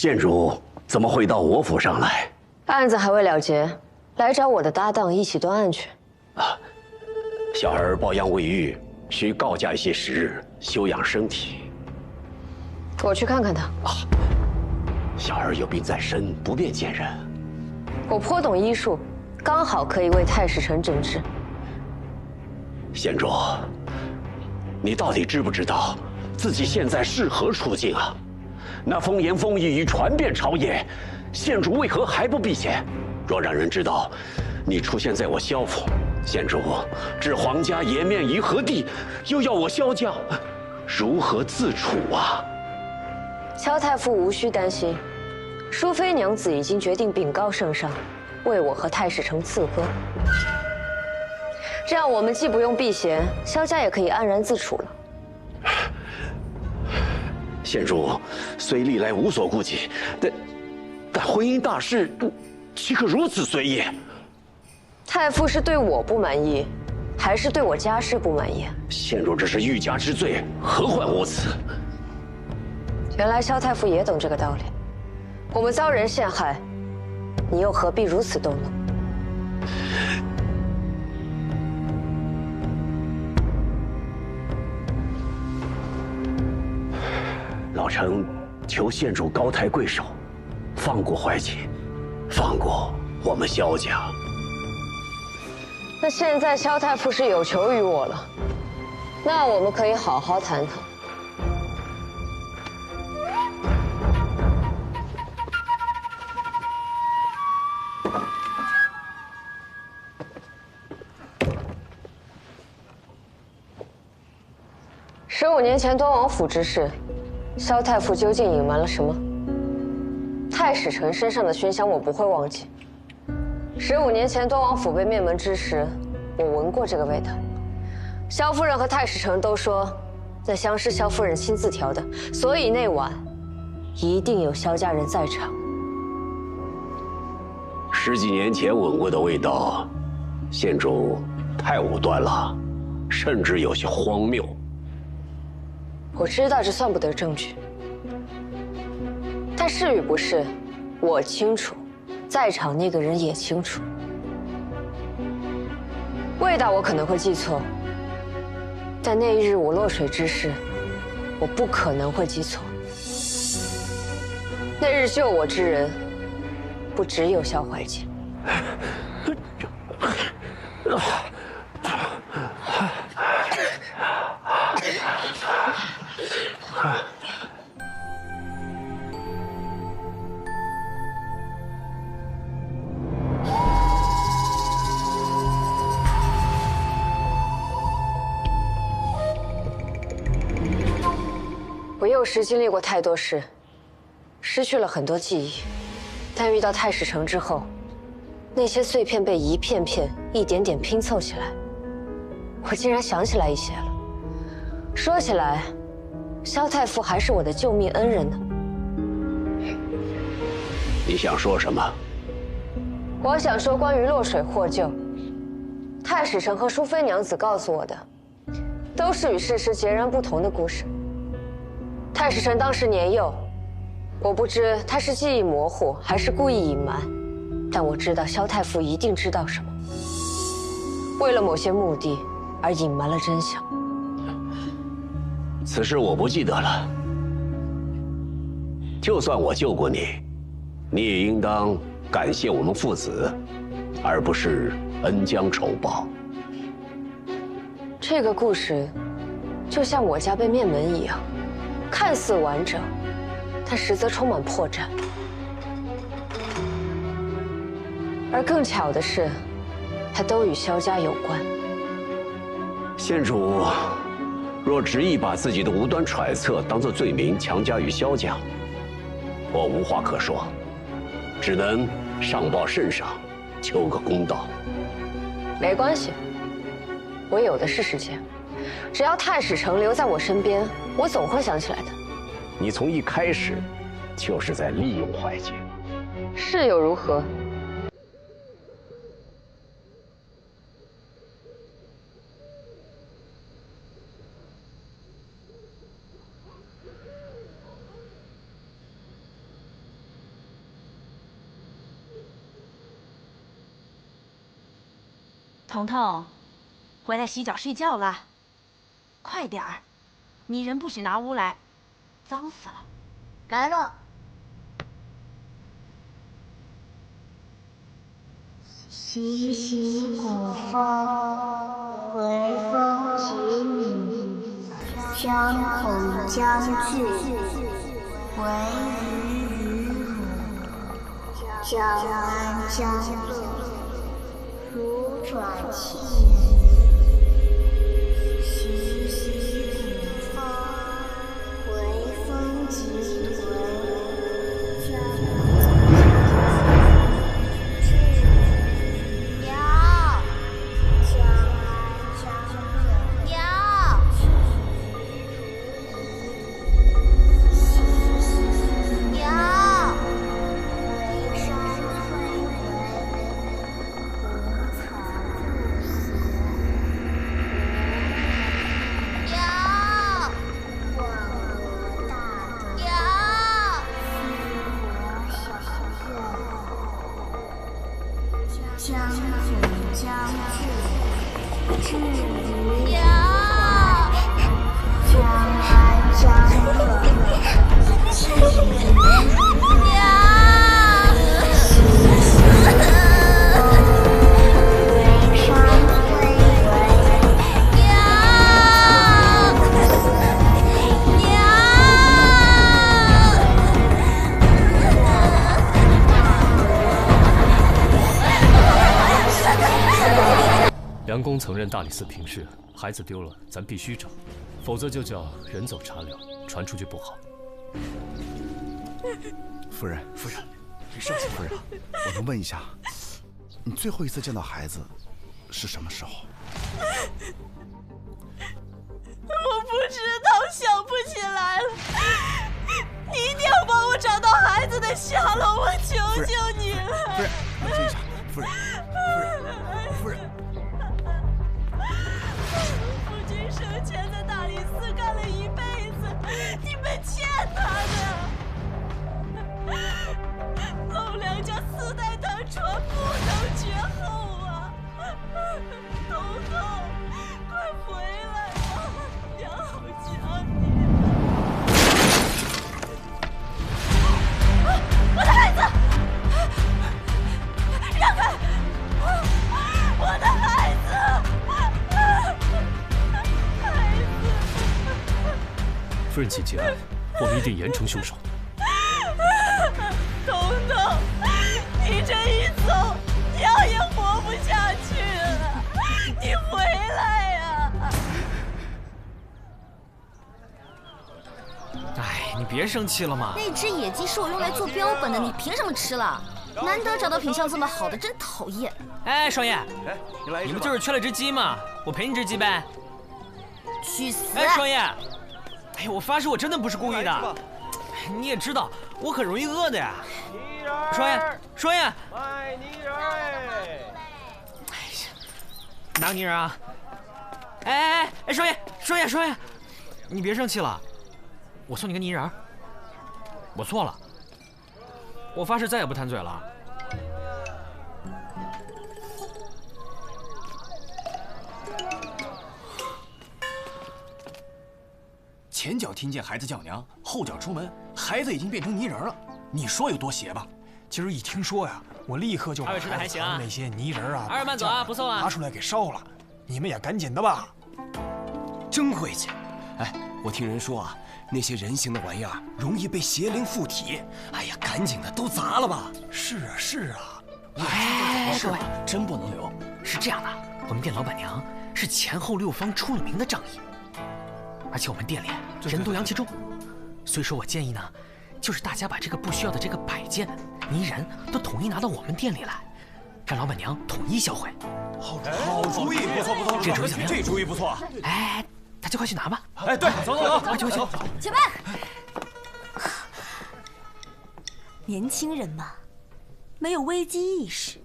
县主怎么会到我府上来？案子还未了结，来找我的搭档一起断案去。小儿抱恙未愈，需告假一些时日休养身体。我去看看他。小儿有病在身，不便见人。我颇懂医术，刚好可以为太史丞诊治。县主，你到底知不知道自己现在是何处境啊？那风言风语已传遍朝野，县主为何还不避嫌？若让人知道你出现在我萧府，县主置皇家颜面于何地？又要我萧家如何自处啊？萧太傅无需担心，淑妃娘子已经决定禀告圣上，为我和太史丞赐婚。这样我们既不用避嫌，萧家也可以安然自处了。县主虽历来无所顾忌，但婚姻大事岂可如此随意？太傅是对我不满意，还是对我家事不满意？县主这是欲加之罪，何患无辞？原来萧太傅也懂这个道理。我们遭人陷害，你又何必如此动怒？老臣求县主高抬贵手，放过怀瑾，放过我们萧家。那现在萧太傅是有求于我了，那我们可以好好谈谈。15年前端王府之事，萧太傅究竟隐瞒了什么？太史丞身上的熏香我不会忘记。15年前端王府被灭门之时，我闻过这个味道。萧夫人和太史丞都说，那香是萧夫人亲自调的，所以那晚一定有萧家人在场。10几年前闻过的味道，县主太武断了，甚至有些荒谬。我知道这算不得证据，但是与不是，我清楚，在场那个人也清楚。味道我可能会记错，但那一日我落水之事，我不可能会记错。那日救我之人，不只有萧怀瑾。我幼时经历过太多事，失去了很多记忆，但遇到太史丞之后，那些碎片被一片片、一点点拼凑起来，我竟然想起来一些了。说起来，萧太傅还是我的救命恩人呢。你想说什么？我想说，关于落水获救，太史丞和淑妃娘子告诉我的，都是与事实截然不同的故事。太史丞当时年幼，我不知他是记忆模糊还是故意隐瞒，但我知道萧太傅一定知道什么，为了某些目的而隐瞒了真相。此事我不记得了。就算我救过你，你也应当感谢我们父子，而不是恩将仇报。这个故事，就像我家被灭门一样，看似完整，但实则充满破绽。而更巧的是，它都与萧家有关。县主若执意把自己的无端揣测当作罪名强加于萧家，我无话可说，只能上报圣上，求个公道。没关系，我有的是时间，只要太史丞留在我身边，我总会想起来的。你从一开始就是在利用怀瑾。是又如何？彤彤，回来洗澡睡觉了，快点儿！泥人不许拿屋来，脏死了。来了。习习古风，回风急雨，将恐将惧，回于于汝。将安将乐，如转气雨。习习古风，回风急回，将将恐将惧，至于将安将乐，至于梁公曾任大理寺平事，孩子丢了，咱必须找，否则就叫人走茶凉，传出去不好。夫人，你生气？夫人，我能问一下，你最后一次见到孩子是什么时候？我不知道，想不起来了。你一定要帮我找到孩子的下落，我求求你了。夫人，冷静一下，夫人。夫君生前在大理寺干了一辈子，你们欠他的。老梁家4代单传，不能绝后啊！彤彤，快回来吧，娘好想你。我的孩子，让开！我的孩子。夫人请节哀，我们一定严惩凶手。彤彤，你这一走，娘也活不下去了，你回来呀！哎，你别生气了嘛。那只野鸡是我用来做标本的，你凭什么吃了？难得找到品相这么好的，真讨厌。哎，双叶，你不就是缺了只鸡吗？我赔你只鸡呗。去死！哎，双叶，哎呀，我发誓我真的不是故意的。你也知道我很容易饿的呀。双叶，卖泥人哎！哎呀，哪个泥人啊？哎，双叶，你别生气了，我送你个泥人。我错了，我发誓再也不贪嘴了。前脚听见孩子叫娘，后脚出门，孩子已经变成泥人了。你说有多邪吧？今儿一听说呀，我立刻就把二位吃的还行啊，那些泥人啊，二位慢走啊，不送啊，拿出来给烧了。你们也赶紧的吧。真晦气！哎，我听人说啊，那些人形的玩意儿容易被邪灵附体。哎呀，赶紧的，都砸了吧！是啊。哎，各位，真不能留。是这样的，我们店老板娘是前后6方出了名的仗义，而且我们店里人多阳气重，所以说我建议呢，就是大家把这个不需要的这个摆件、泥人都统一拿到我们店里来，让老板娘统一销毁。好主意，不错，这主意怎么样？这主意不错。哎，大家快去拿吧。哎，对，走，快去。且慢！年轻人嘛，没有危机意识，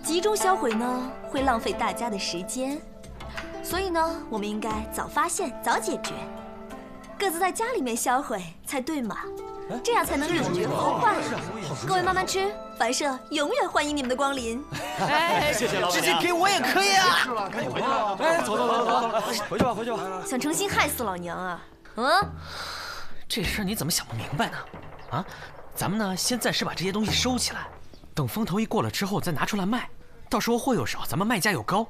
集中销毁呢会浪费大家的时间，所以呢，我们应该早发现早解决，各自在家里面销毁才对嘛。这样才能永绝后患。各位慢慢吃，凡社永远欢迎你们的光临。哎，谢谢老板娘，直接给我也可以啊！是了，赶紧回去。哎，走，回去吧，回去吧。想诚心害死老娘啊？这事儿你怎么想不明白呢？啊，咱们呢先暂时把这些东西收起来，等风头一过了之后再拿出来卖，到时候货又少，咱们卖价又高，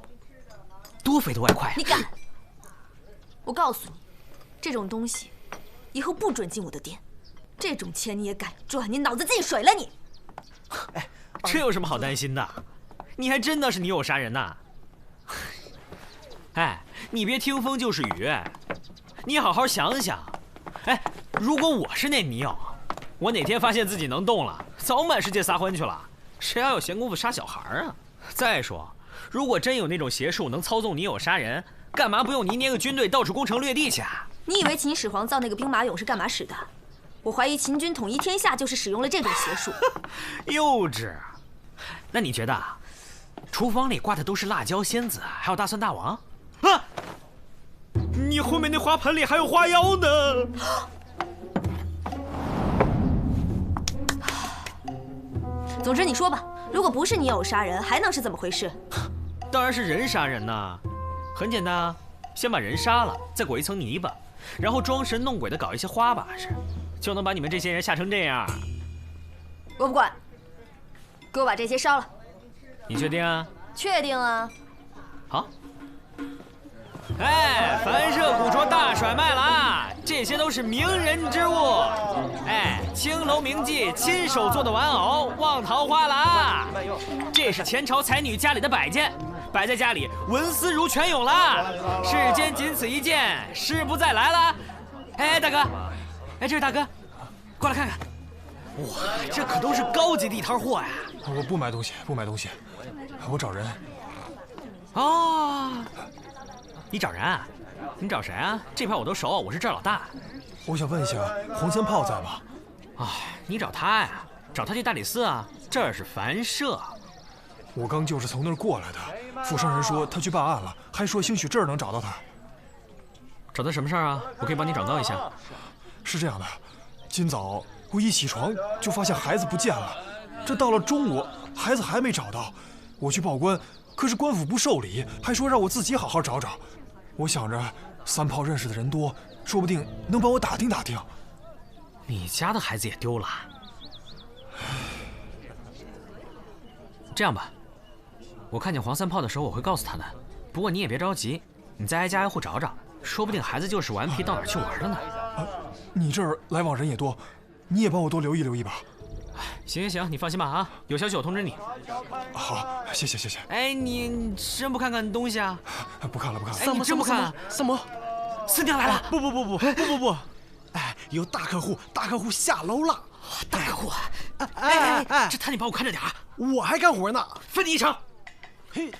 多肥的外快。你敢？我告诉你，这种东西以后不准进我的店。这种钱你也敢赚？你脑子进水了你！哎，这有什么好担心的？你还真的是女友杀人呐！哎，你别听风就是雨，你好好想想。哎，如果我是那女友，我哪天发现自己能动了，早满世界撒欢去了，谁还有闲工夫杀小孩啊？再说，如果真有那种邪术能操纵女友杀人，干嘛不用你捏个军队到处攻城略地去啊？你以为秦始皇造那个兵马俑是干嘛使的？我怀疑秦军统一天下就是使用了这种邪术。幼稚。那你觉得，厨房里挂的都是辣椒仙子，还有大蒜大王？啊！你后面那花盆里还有花妖呢。总之你说吧，如果不是你有杀人，还能是怎么回事？当然是人杀人呐，很简单啊，先把人杀了，再裹一层泥巴，然后装神弄鬼的搞一些花把式，就能把你们这些人吓成这样。我不管，给我把这些烧了。你确定啊？确定啊。好。哎，凡社古着大甩卖了啊！这些都是名人之物。哎，青楼名妓亲手做的玩偶，望桃花了啊！这是前朝才女家里的摆件，摆在家里文思如泉涌了。世间仅此一件，时不再来了。哎，大哥，哎，这位大哥，过来看看。哇，这可都是高级地摊货呀！我不买东西，不买东西，我找人。哦。你找人啊？你找谁啊？这派我都熟，我是这儿老大。我想问一下，黄三炮在吗？哎，你找他呀？找他去大理寺啊？这儿是凡社。我刚就是从那儿过来的。富商人说他去办案了，还说兴许这儿能找到他。找他什么事儿啊？我可以帮你转告一下。是这样的，今早我一起床就发现孩子不见了，这到了中午孩子还没找到，我去报官。可是官府不受理，还说让我自己好好找找。我想着三炮认识的人多，说不定能帮我打听打听。你家的孩子也丢了？这样吧，我看见黄三炮的时候，我会告诉他的。不过你也别着急，你再挨家挨户找找，说不定孩子就是顽皮到哪儿去玩了呢。你这儿来往人也多，你也帮我多留意留意吧。行，你放心吧啊！有消息我通知你。好，谢谢。哎，你真不看看东西啊？不看了。哎，你真不看？三毛，四娘来了！不！哎，有大客户下楼了。大客户！哎，这摊你帮我看着点啊！我还干活呢，分你一成。嘿，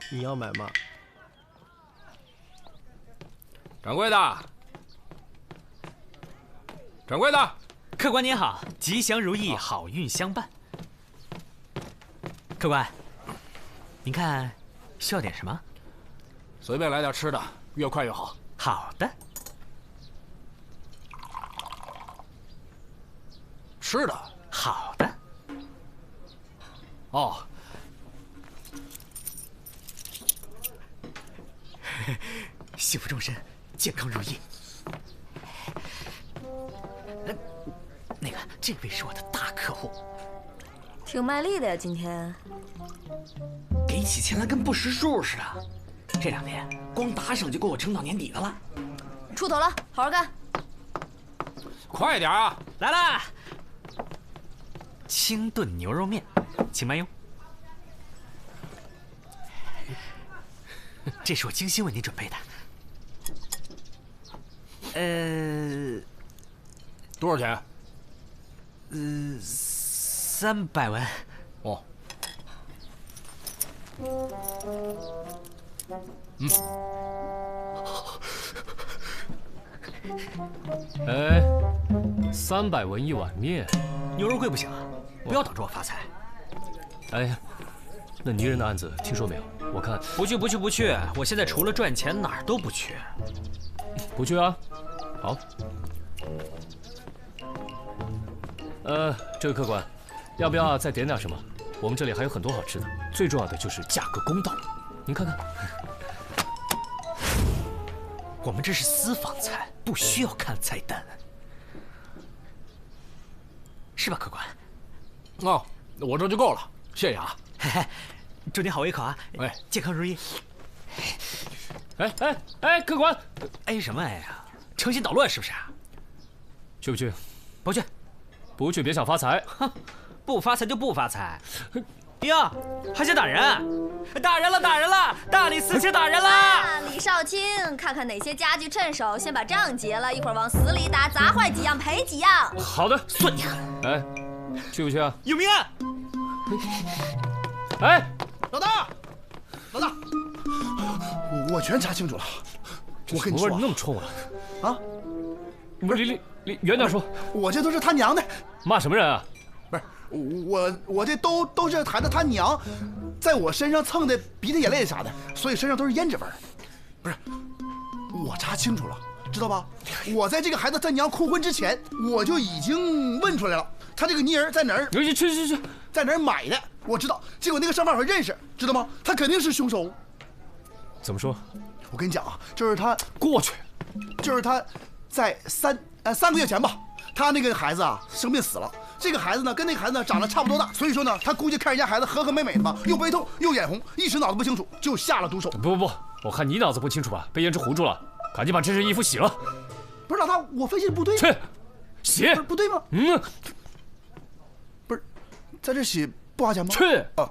你要买吗？掌柜的。客官您好，吉祥如意，好运相伴。客官，您看需要点什么？随便来点吃的，越快越好。好的。吃的？好的。哦。幸福终身，健康如意。那个，这位是我的大客户，挺卖力的呀，今天。给起钱来跟不识数似的，这2天光打赏就够我撑到年底的了。出头了，好好干。快点啊！来啦！清炖牛肉面，请慢用。这是我精心为你准备的。多少钱？300文。哦。哎，300文一碗面，牛肉贵不行啊！不要挡着我发财。哎呀，那泥人的案子听说没有？我看不去，我现在除了赚钱哪儿都不去。不去啊？好，这位客官，要不要再点点什么？我们这里还有很多好吃的，最重要的就是价格公道。您看看，我们这是私房菜，不需要看菜单，是吧，客官？哦，我这就够了，谢谢啊。嘿嘿，祝您好胃口啊！哎，健康如意。哎，客官，哎什么哎呀？诚心捣乱是不是？去不去？不去，不去别想发财。哼，不发财就不发财。哟，还想打人？打人了！大理寺卿打人了！李少卿，看看哪些家具趁手，先把账结了，一会儿往死里打，砸坏几样赔几样。好的，算你狠。哎，去不去啊？有明案。哎，老大，我全查清楚了。我跟你说，那么冲啊！啊，不是，离远点说。我这都是他娘的。骂什么人啊？不是，我这都是孩子他娘，在我身上蹭的鼻涕眼泪啥的，所以身上都是胭脂纹。不是，我查清楚了，知道吧？我在这个孩子他娘哭昏之前，我就已经问出来了，他这个泥人在哪儿？去，在哪儿买的？我知道，结果那个商贩我认识，知道吗？他肯定是凶手。怎么说？我跟你讲啊，就是他过去，就是他在3个月前吧，他那个孩子啊生病死了。这个孩子呢跟那个孩子呢长得差不多大，所以说呢，他估计看人家孩子和和美美的吧，又悲痛又眼红，一时脑子不清楚，就下了毒手。不，我看你脑子不清楚吧，被胭脂糊住了，赶紧把这身衣服洗了。不是老大，我分析的不对。去，洗。不对吗？不是，在这洗不花钱吗？去。啊。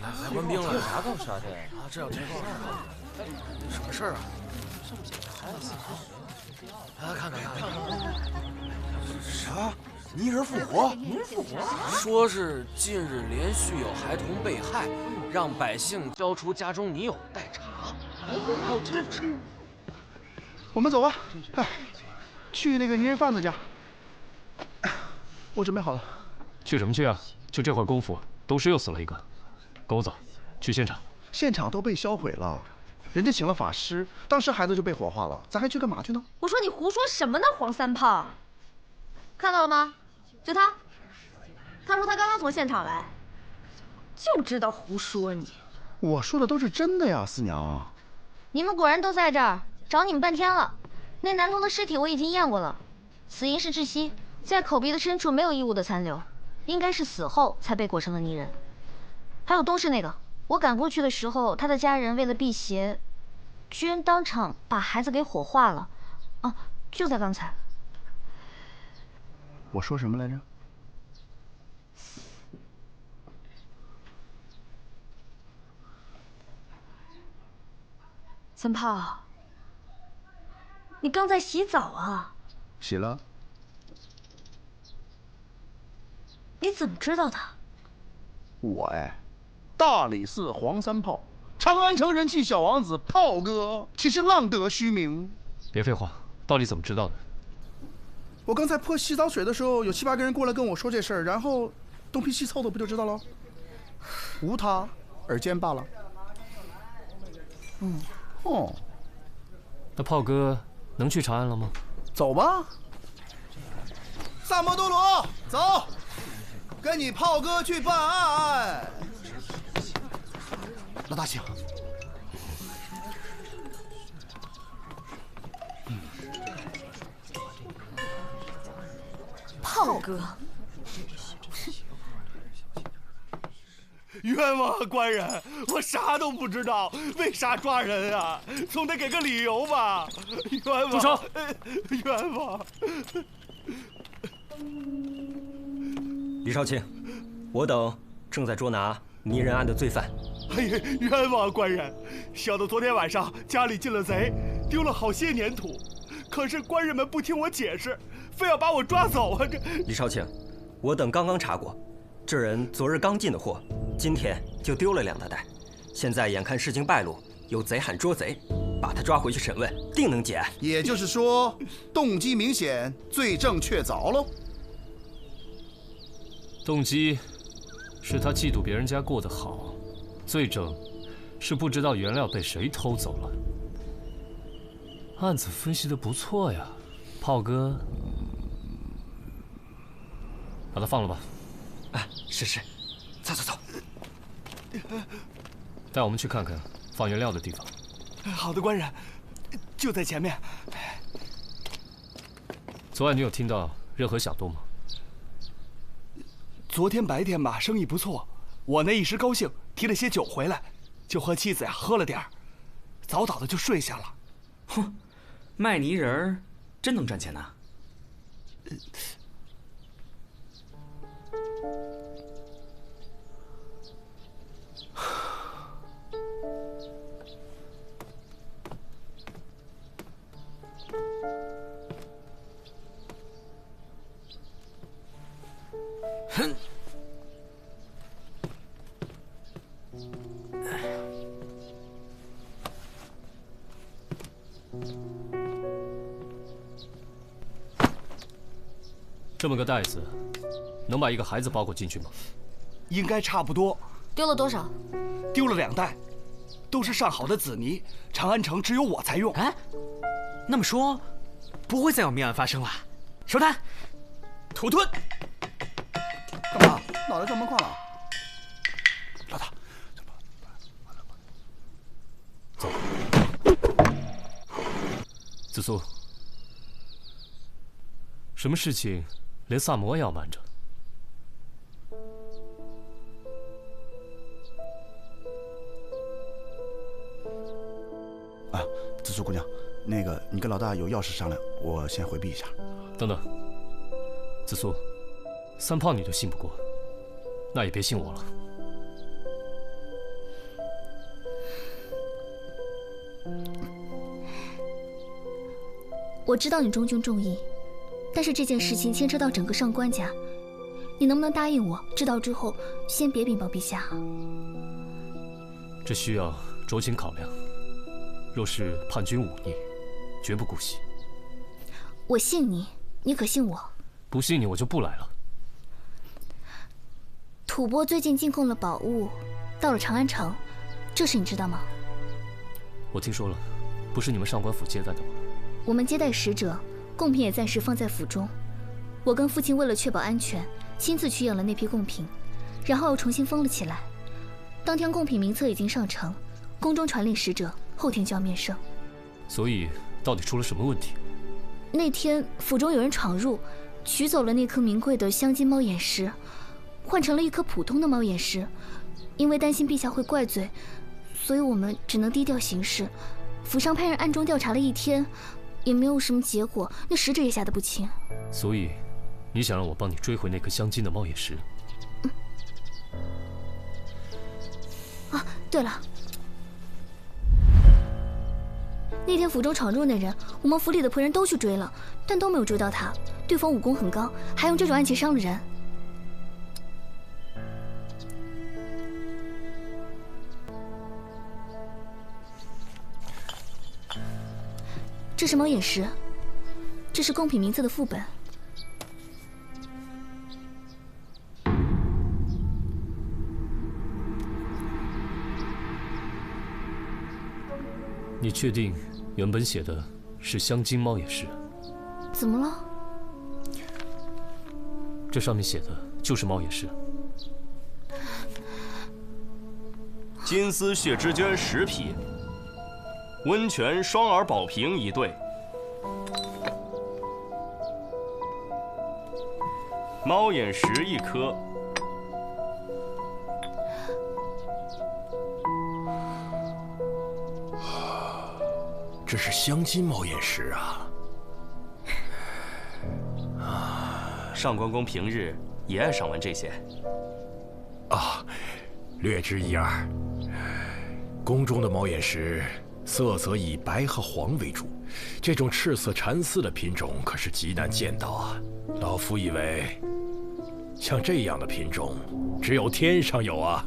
来官兵了，啥都啥的啊！这要这够什么事儿啊？看看。啥？泥人复活？说是近日连续有孩童被害，让百姓交出家中泥偶待查。还有这事？我们走吧。哎，去那个泥人贩子家。我准备好了。去什么去啊？就这会儿功夫，东市又死了一个。跟我走，去现场。现场都被销毁了，人家请了法师，当时孩子就被火化了，咱还去干嘛去呢？我说你胡说什么呢，黄三炮！看到了吗？就他说他刚刚从现场来，就知道胡说你。我说的都是真的呀，四娘。你们果然都在这儿，找你们半天了。那男童的尸体我已经验过了，死因是窒息，在口鼻的深处没有异物的残留，应该是死后才被裹成了泥人。还有东市那个，我赶过去的时候，他的家人为了辟邪，居然当场把孩子给火化了。啊，就在刚才。我说什么来着？三炮，你刚在洗澡啊？洗了。你怎么知道的？我大理寺黄三炮，长安城人气小王子炮哥，岂是浪得虚名？别废话，到底怎么知道的？我刚才泼洗澡水的时候，有7、8个人过来跟我说这事儿，然后东拼西凑的，不就知道了？无他，耳尖罢了。那炮哥能去长安了吗？走吧。萨摩多罗，走，跟你炮哥去办案。老大，请。炮哥，冤枉啊，官人，我啥都不知道，为啥抓人啊？总得给个理由吧？冤枉！住手！冤枉！李少卿，我等正在捉拿泥人案的罪犯。哎呀，冤枉啊，官人！小的昨天晚上家里进了贼，丢了好些粘土，可是官人们不听我解释，非要把我抓走啊！这李少卿，我等刚刚查过，这人昨日刚进的货，今天就丢了2大袋。现在眼看事情败露，有贼喊捉贼，把他抓回去审问，定能结案。也就是说，动机明显，罪证确凿喽。动机是他嫉妒别人家过得好，罪证是不知道原料被谁偷走了。案子分析的不错呀，炮哥。把他放了吧。啊，是，走。带我们去看看放原料的地方。好的，官人，就在前面。昨晚你有听到任何响动吗？昨天白天吧，生意不错，我那一时高兴，提了些酒回来，就和妻子呀喝了点儿，早早的就睡下了。哼，卖泥人儿真能赚钱呐！哼。这么个袋子，能把一个孩子包裹进去吗？应该差不多。丢了多少？丢了2袋，都是上好的紫泥，长安城只有我才用。哎，那么说，不会再有命案发生了。收摊，土遁。干嘛？脑袋撞门框了？老大，走。子苏，什么事情连萨摩也要瞒着？啊，紫苏姑娘，那个你跟老大有要事商量，我先回避一下。等等，子苏，三炮你都信不过，那也别信我了。我知道你中军重义，但是这件事情牵扯到整个上官家，你能不能答应我，知道之后先别禀报陛下？这需要酌情考量。若是叛军忤逆，绝不姑息。我信你，你可信我？不信你，我就不来了。吐蕃最近进贡了宝物，到了长安城，这事你知道吗？我听说了，不是你们上官府接待的吗？我们接待使者，贡品也暂时放在府中。我跟父亲为了确保安全，亲自取验了那批贡品，然后又重新封了起来。当天贡品名册已经上呈，宫中传令使者后天就要面圣。所以，到底出了什么问题？那天府中有人闯入，取走了那颗名贵的镶金猫眼石，换成了一颗普通的猫眼石。因为担心陛下会怪罪，所以我们只能低调行事。府上派人暗中调查了1天。也没有什么结果，那使者也吓得不轻。所以，你想让我帮你追回那颗镶金的猫眼石？啊，对了，那天府中闯入那人，我们府里的仆人都去追了，但都没有追到他。对方武功很高，还用这种暗器伤了人。这是猫眼石，这是贡品名册的副本。你确定原本写的是镶金猫眼石？怎么了？这上面写的就是猫眼石。金丝血之娟10匹。温泉双耳宝瓶1对，猫眼石1颗，这是镶金猫眼石啊！上官公平日也爱赏玩这些。啊，略知一二。宫中的猫眼石色泽以白和黄为主，这种赤色蚕丝的品种可是极难见到啊！老夫以为，像这样的品种，只有天上有啊！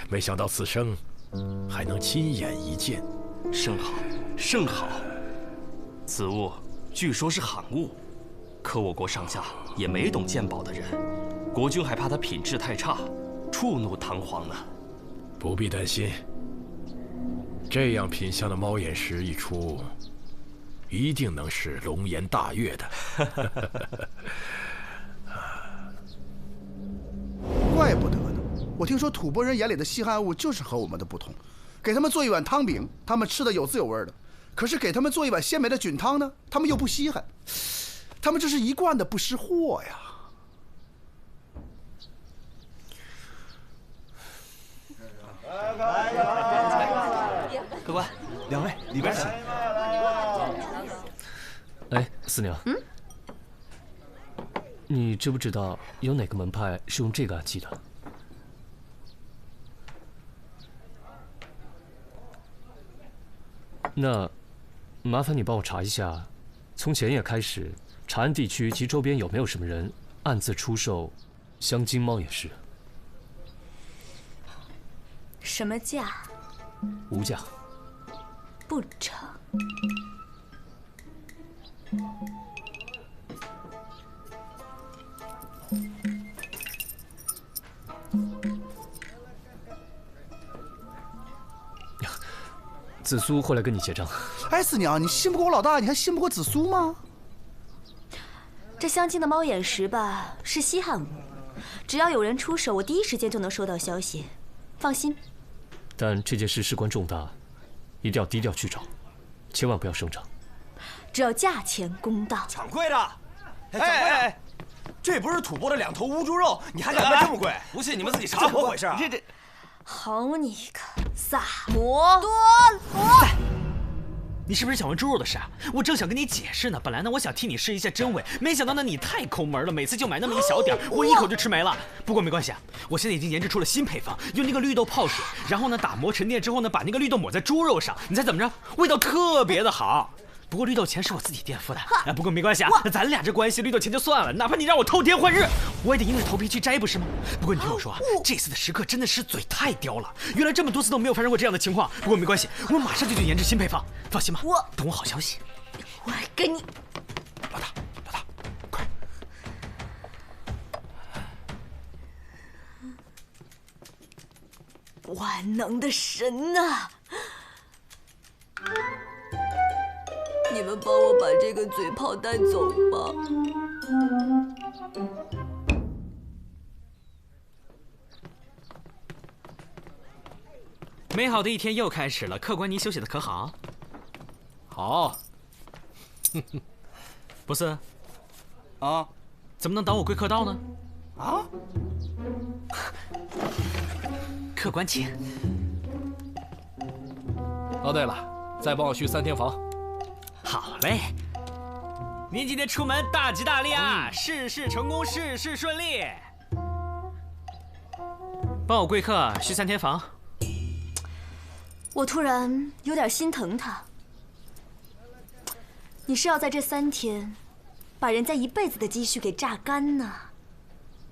没想到此生还能亲眼一见，甚好，甚好。此物据说是罕物，可我国上下也没懂鉴宝的人，国君还怕它品质太差，触怒唐皇呢。不必担心。这样品相的猫眼石一出，一定能是龙颜大悦的。怪不得呢！我听说吐蕃人眼里的稀罕物就是和我们的不同，给他们做一碗汤饼，他们吃的有滋有味的；可是给他们做一碗鲜美的菌汤呢，他们又不稀罕。他们这是一贯的不识货呀！客官，两位里边请。哎，四娘，你知不知道有哪个门派是用这个暗器的？那麻烦你帮我查一下，从前夜开始，长安地区及周边有没有什么人暗自出售镶金猫眼石？什么价？无价。不成。紫苏会来跟你结账。哎，四娘，你信不过我老大，你还信不过紫苏吗？这镶金的猫眼石吧，是稀罕物，只要有人出手，我第一时间就能收到消息。放心。但这件事事关重大，一定要低调去找，千万不要声张。只要价钱公道。掌柜的，哎，这不是吐蕃的2头乌猪肉，你还敢卖这么贵？不信你们自己查，怎么回事啊？这，好你个萨摩多罗！你是不是想问猪肉的事啊？我正想跟你解释呢。本来呢，我想替你试一下真伪，没想到呢，你太抠门了，每次就买那么一小点，我一口就吃没了。不过没关系啊，我现在已经研制出了新配方，用那个绿豆泡水，然后呢打磨沉淀之后呢，把那个绿豆抹在猪肉上，你猜怎么着？味道特别的好。不过绿豆钱是我自己垫付的，不过没关系啊，咱俩这关系，绿豆钱就算了，哪怕你让我偷天换日，我也得硬着头皮去摘，不是吗？不过你听我说啊，这次的食客真的是嘴太刁了，原来这么多次都没有发生过这样的情况。不过没关系，我马上就去研制新配方，放心吧，等我好消息。我跟你，老大，快！万能的神呐！你们帮我把这个嘴炮带走吧。美好的一天又开始了，客官你休息的可好？好。不是？啊？怎么能挡我贵客道呢？啊？客官请。哦，对了，再帮我续3天房。好嘞。您今天出门大吉大利啊，事事成功，事事顺利。帮我贵客续3天房。我突然有点心疼他。你是要在这3天，把人家一辈子的积蓄给榨干呢？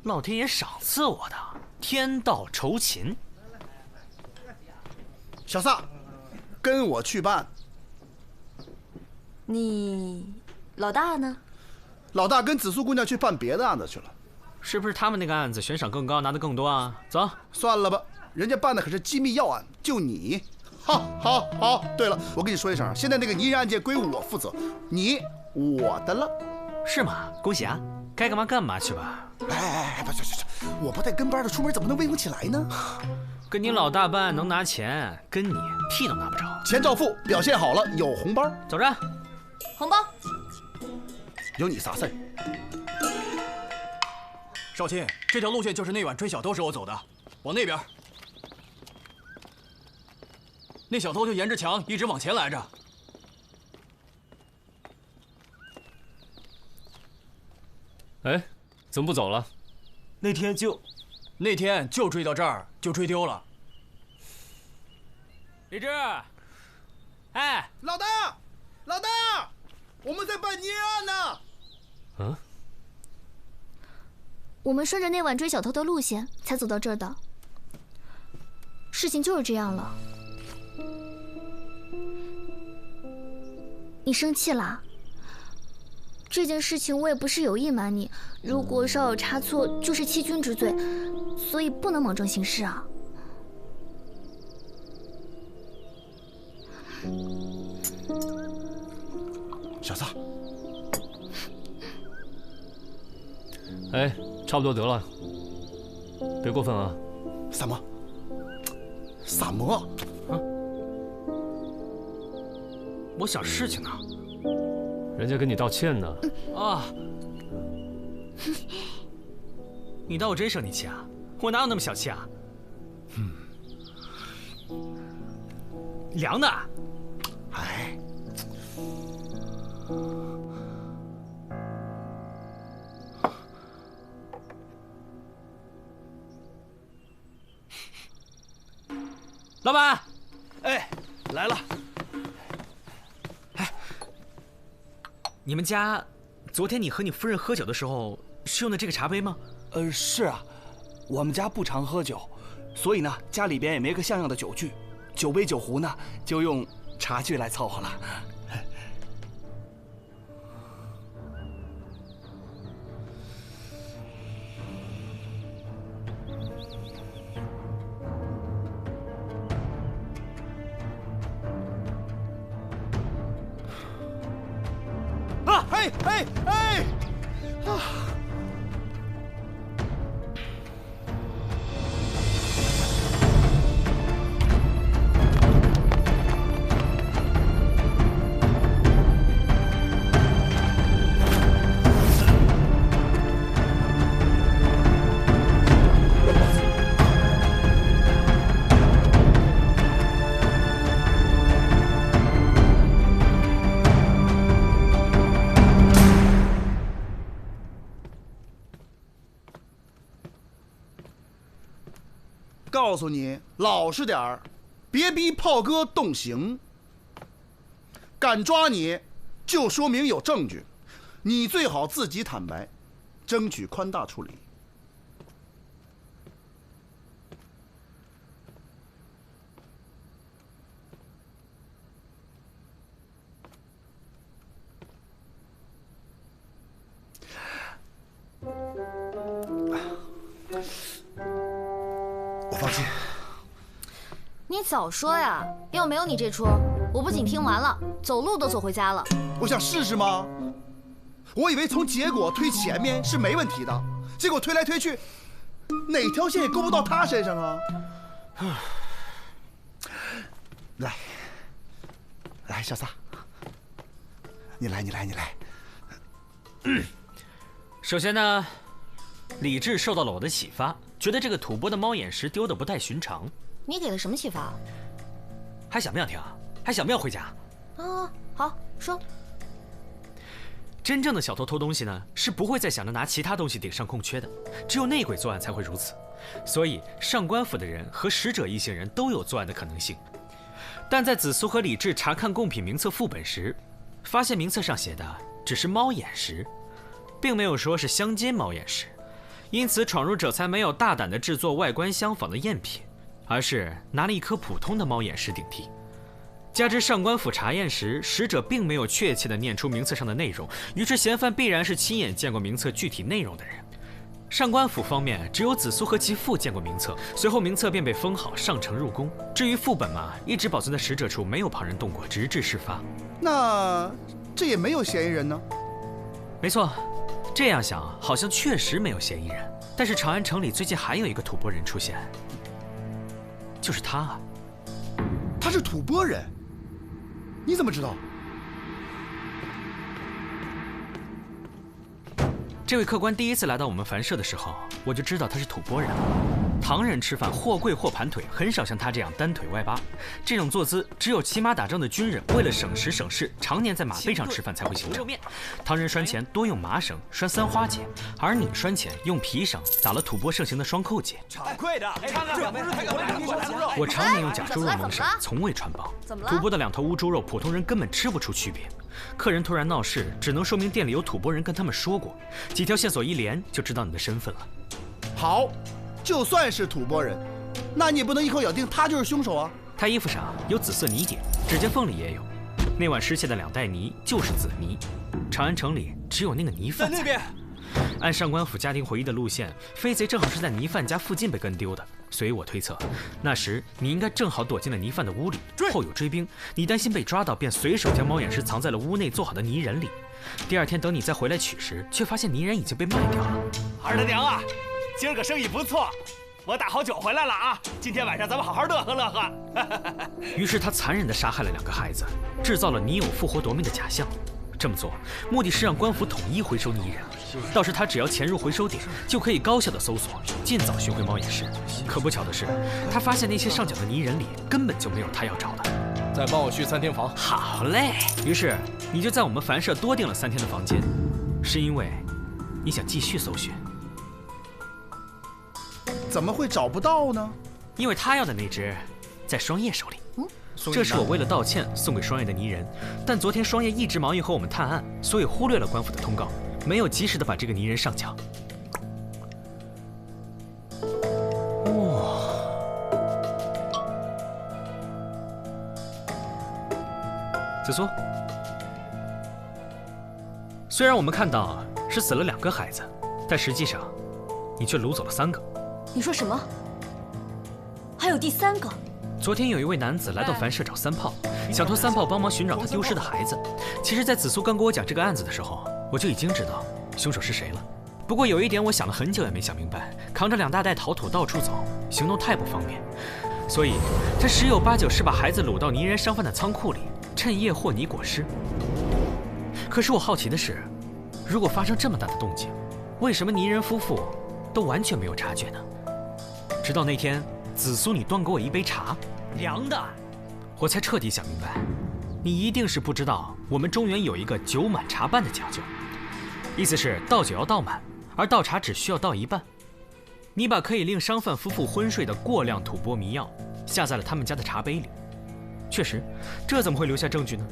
老天爷赏赐我的，天道酬勤。小萨，跟我去办。你老大呢？老大跟紫苏姑娘去办别的案子去了。是不是他们那个案子悬赏更高，拿的更多啊？走，算了吧，人家办的可是机密要案，就你。好。对了，我跟你说一声，现在那个泥人案件归我负责，你我的了。是吗？恭喜啊！该干嘛干嘛去吧。哎，不，我不带跟班的，出门怎么能威风起来呢？跟你老大办能拿钱，跟你屁都拿不着。钱照付，表现好了有红包。走着。红包。有你啥事儿？少卿，这条路线就是那晚追小偷时候走的，往那边。那小偷就沿着墙一直往前来着。哎，怎么不走了？那天就追到这儿，就追丢了。李志，哎，老大，我们在办捏案呢。嗯。我们顺着那晚追小偷的路线才走到这儿的。事情就是这样了。你生气啦？这件事情我也不是有意瞒你，如果稍有差错，就是欺君之罪，所以不能莽撞行事啊。小撒，哎，差不多得了，别过分啊。萨摩，萨摩，啊，我想事情呢。人家跟你道歉呢。啊，你当我真生你气啊？我哪有那么小气啊？凉的。哎。 老板，哎，来了。哎，你们家昨天你和你夫人喝酒的时候是用的这个茶杯吗？是啊，我们家不常喝酒，所以呢，家里边也没个像样的酒具，酒杯酒壶呢就用茶具来凑合了。哎！啊！告诉你，老实点儿，别逼炮哥动刑。敢抓你，就说明有证据，你最好自己坦白，争取宽大处理。我放心。你早说呀！要没有你这出，我不仅听完了，走路都走回家了。我想试试吗？我以为从结果推前面是没问题的，结果推来推去，哪条线也勾不到他身上啊！来，小撒，你来。首先呢，李治受到了我的启发，觉得这个吐蕃的猫眼石丢的不太寻常。你给了什么启发？还想不想听啊？还想不想回家？啊，好说。真正的小偷偷东西呢，是不会再想着拿其他东西顶上空缺的，只有内鬼作案才会如此。所以上官府的人和使者一行人都有作案的可能性。但在子苏和李治查看贡品名册副本时，发现名册上写的只是猫眼石，并没有说是香尖猫眼石，因此闯入者才没有大胆地制作外观相仿的赝品，而是拿了一颗普通的猫眼石顶替。加之上官府查验时，使者并没有确切地念出名册上的内容，于是嫌犯必然是亲眼见过名册具体内容的人。上官府方面只有子苏和其父见过名册，随后名册便被封好，上呈入宫。至于副本嘛，一直保存在使者处，没有旁人动过，直至事发。那这也没有嫌疑人呢？没错，这样想好像确实没有嫌疑人。但是长安城里最近还有一个吐蕃人出现，就是他啊。他是吐蕃人？你怎么知道？这位客官第一次来到我们凡社的时候，我就知道他是吐蕃人。唐人吃饭或跪或盘腿，很少像他这样单腿外八。这种坐姿，只有骑马打仗的军人为了省时省事，常年在马背上吃饭才会形成。唐人拴钱多用麻绳拴三花结，而你拴钱用皮绳打了吐蕃盛行的双扣结。贵的，我常年用假猪肉蒙绳，从未穿帮。吐蕃的2头乌猪肉，普通人根本吃不出区别。客人突然闹事，只能说明店里有吐蕃人跟他们说过。几条线索一连，就知道你的身份了。好，就算是吐蕃人，那你也不能一口咬定他就是凶手啊。他衣服上有紫色泥点，指甲缝里也有。那晚失窃的2袋泥就是紫泥。长安城里只有那个泥贩在那边。按上官府家庭回忆的路线，飞贼正好是在泥贩家附近被跟丢的。所以我推测，那时你应该正好躲进了泥贩的屋里，后有追兵，你担心被抓到，便随手将猫眼石藏在了屋内做好的泥人里。第二天等你再回来取时，却发现泥人已经被卖掉了。二大娘啊，今儿个生意不错，我打好酒回来了啊！今天晚上咱们好好乐呵乐呵。于是他残忍地杀害了2个孩子，制造了泥偶复活夺命的假象。这么做目的是让官府统一回收泥人，到时他只要潜入回收点，就可以高效的搜索，尽早寻回猫眼石。可不巧的是，他发现那些上缴的泥人里根本就没有他要找的。再帮我续3天房。好嘞。于是你就在我们凡社多订了3天的房间，是因为你想继续搜寻。怎么会找不到呢？因为他要的那只在双叶手里。这是我为了道歉送给双叶的泥人，但昨天双叶一直忙于和我们探案，所以忽略了官府的通告，没有及时的把这个泥人上缴。哇！子苏，虽然我们看到是死了2个孩子，但实际上你却掳走了3个。你说什么？还有第3个？昨天有一位男子来到凡社找3炮，想托3炮帮忙寻找他丢失的孩子。其实，在子苏刚跟我讲这个案子的时候，我就已经知道凶手是谁了。不过有一点我想了很久也没想明白，扛着2大袋陶土到处走，行动太不方便，所以他10有8九是把孩子掳到泥人商贩的仓库里，趁夜和泥裹尸。可是我好奇的是，如果发生这么大的动静，为什么泥人夫妇都完全没有察觉呢？直到那天，子苏你端给我一杯茶，凉的，我才彻底想明白，你一定是不知道我们中原有一个酒满茶半的讲究，意思是倒酒要倒满，而倒茶只需要倒一半。你把可以令商贩夫妇昏睡的过量吐蕃迷药下在了他们家的茶杯里，确实，这怎么会留下证据呢？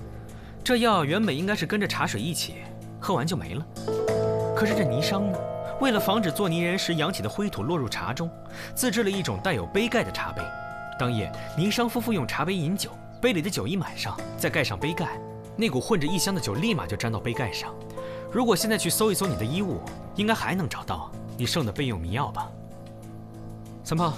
这药原本应该是跟着茶水一起喝完就没了，可是这泥商呢？为了防止做泥人时扬起的灰土落入茶中，自制了一种带有杯盖的茶杯。当夜，泥商夫妇用茶杯饮酒，杯里的酒一满上，再盖上杯盖，那股混着异香的酒立马就沾到杯盖上。如果现在去搜一搜你的衣物，应该还能找到你剩的备用迷药吧？3炮。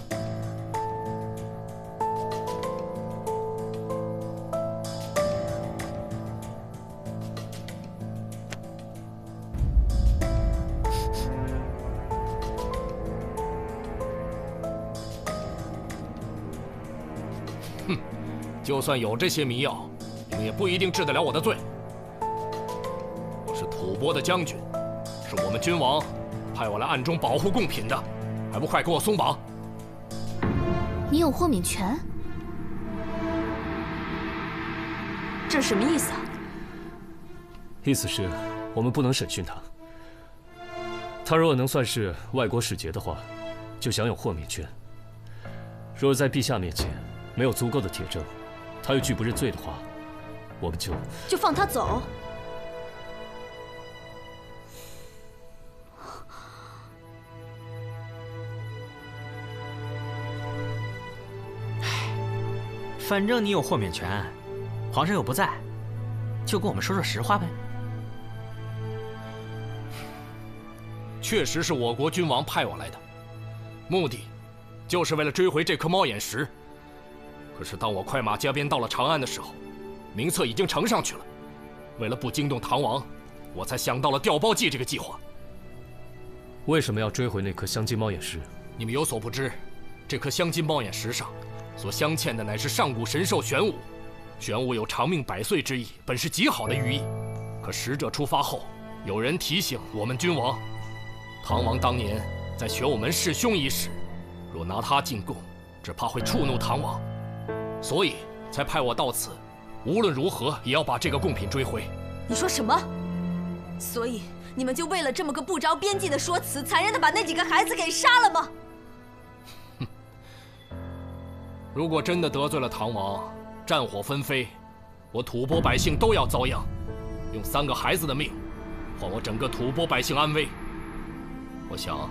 就算有这些迷药，你们也不一定治得了我的罪。我是吐蕃的将军，是我们君王派我来暗中保护贡品的，还不快给我松绑！你有豁免权？这是什么意思啊？意思是，我们不能审讯他。他如果能算是外国使节的话，就享有豁免权。若在陛下面前没有足够的铁证，他又拒不认罪的话，我们就放他走。反正你有豁免权，皇上又不在，就跟我们说说实话呗。确实是我国君王派我来的，目的就是为了追回这颗猫眼石。可是当我快马加鞭到了长安的时候，名册已经呈上去了。为了不惊动唐王，我才想到了调包计这个计划。为什么要追回那颗镶金猫眼石？你们有所不知，这颗镶金猫眼石上所镶嵌的乃是上古神兽玄武，玄武有长命100岁之意，本是极好的寓意。可使者出发后，有人提醒我们君王，唐王当年在选我们弑兄一事，若拿他进贡，只怕会触怒唐王，所以才派我到此，无论如何也要把这个贡品追回。你说什么？所以你们就为了这么个不着边际的说辞，残忍的把那几个孩子给杀了吗？如果真的得罪了唐王，战火纷飞，我吐蕃百姓都要遭殃。用3个孩子的命，换我整个吐蕃百姓安危，我想，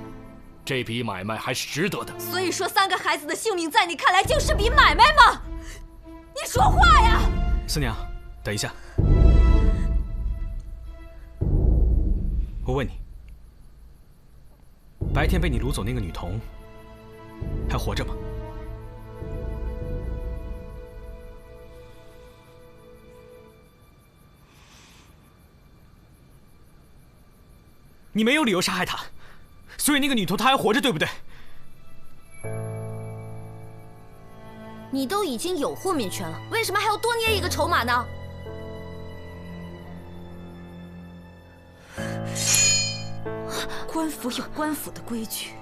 这笔买卖还是值得的。所以说，3个孩子的性命在你看来就是笔买卖吗？你说话呀！四娘，等一下，我问你，白天被你掳走那个女童，还活着吗？你没有理由杀害他，所以那个女徒她还活着，对不对？你都已经有豁免权了，为什么还要多捏一个筹码呢？官府有官府的规矩，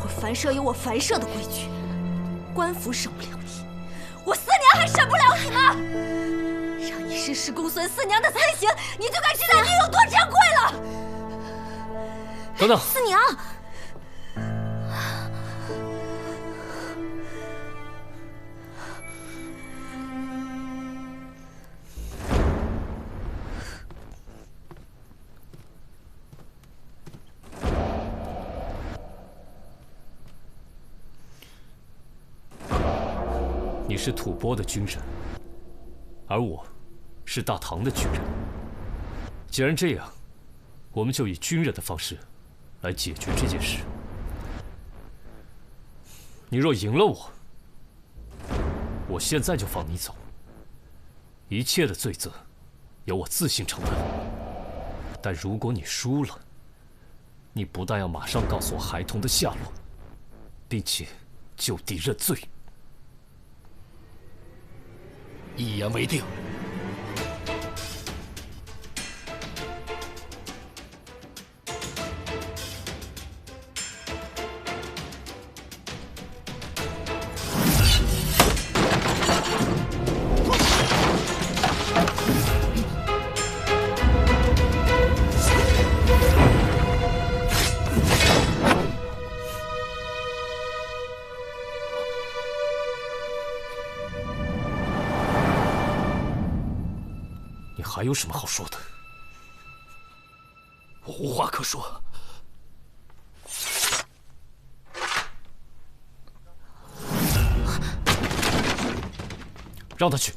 我凡社有我凡社的规矩。官府审不了你，我四娘还审不了你吗？让你事事公孙四娘的才行，你就该知道你有多珍贵了。等等，四娘。你是吐蕃的军人，而我是大唐的军人。既然这样，我们就以军人的方式来解决这件事。你若赢了我，我现在就放你走，一切的罪责由我自行承担。但如果你输了，你不但要马上告诉我孩童的下落，并且就地认罪。一言为定。还有什么好说的？我无话可说。让他去。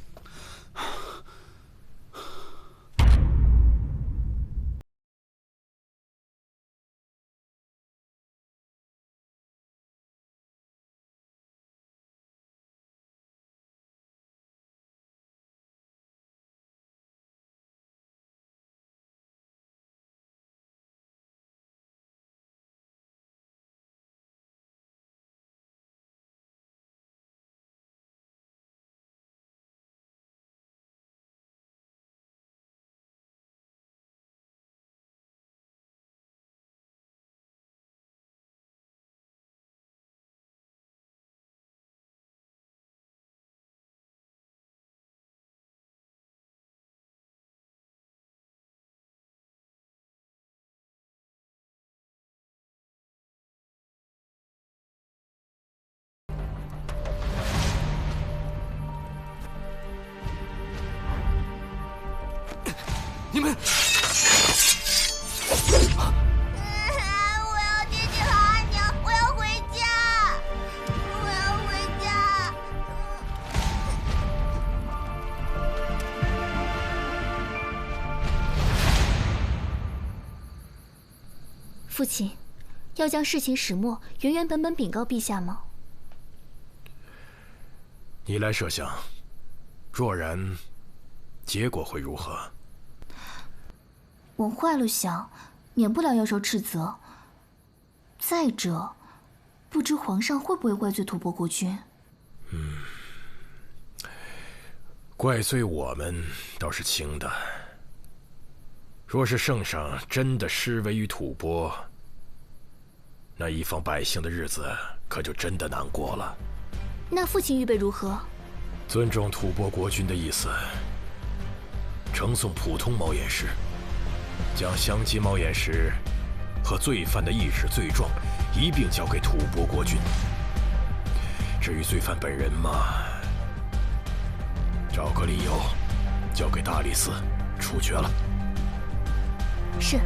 你们，我要见见好阿娘，我要回家，我要回家。父亲，要将事情始末原原本本禀告陛下吗？你来设想，若然，结果会如何？我坏了想，免不了要受斥责。再者，不知皇上会不会怪罪吐蕃国君？怪罪我们倒是轻的。若是圣上真的施为于吐蕃，那一方百姓的日子可就真的难过了。那父亲预备如何？尊重吐蕃国君的意思，呈送普通猫眼石，将香积猫眼石和罪犯的意志罪状一并交给吐蕃国君。至于罪犯本人嘛，找个理由交给大理寺处决了。是。